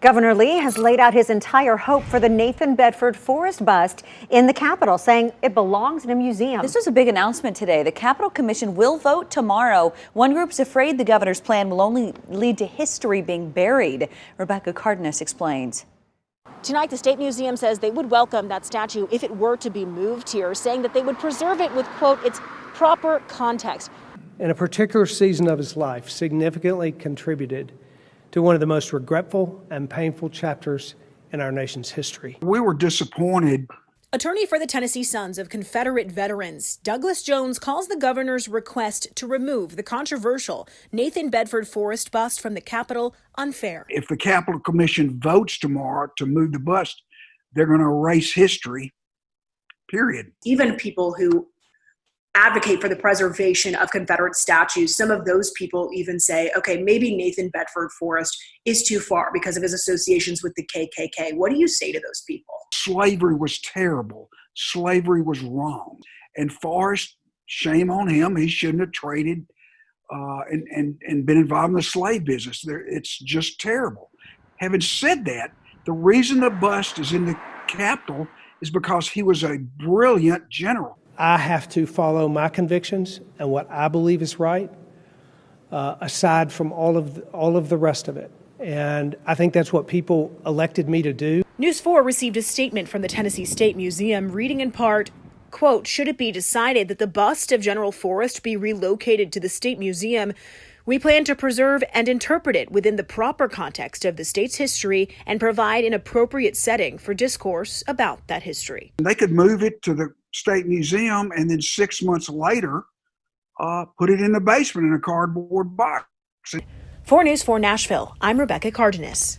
Governor Lee has laid out his entire hope for the Nathan Bedford Forrest bust in the Capitol, saying it belongs in a museum. This was a big announcement today. The Capitol Commission will vote tomorrow. One group's afraid the governor's plan will only lead to history being buried. Rebecca Cardenas explains. Tonight, the State Museum says they would welcome that statue if it were to be moved here, saying that they would preserve it with, quote, its proper context. In a particular season of his life, significantly contributed to one of the most regretful and painful chapters in our nation's history. We were disappointed. Attorney for the Tennessee Sons of Confederate Veterans, Douglas Jones, calls the governor's request to remove the controversial Nathan Bedford Forrest bust from the Capitol unfair. If the Capitol Commission votes tomorrow to move the bust, they're going to erase history, period. Even people who advocate for the preservation of Confederate statues, some of those people even say, okay, maybe Nathan Bedford Forrest is too far because of his associations with the KKK. What do you say to those people? Slavery was terrible. Slavery was wrong. And Forrest, shame on him. He shouldn't have traded and been involved in the slave business. It's just terrible. Having said that, the reason the bust is in the Capitol is because he was a brilliant general. I have to follow my convictions and what I believe is right, aside from all of the rest of it. And I think that's what people elected me to do. News 4 received a statement from the Tennessee State Museum reading in part, quote, should it be decided that the bust of General Forrest be relocated to the State Museum, we plan to preserve and interpret it within the proper context of the state's history and provide an appropriate setting for discourse about that history. They could move it to the State Museum and then 6 months later put it in the basement in a cardboard box. For News 4 Nashville, I'm Rebecca Cardenas.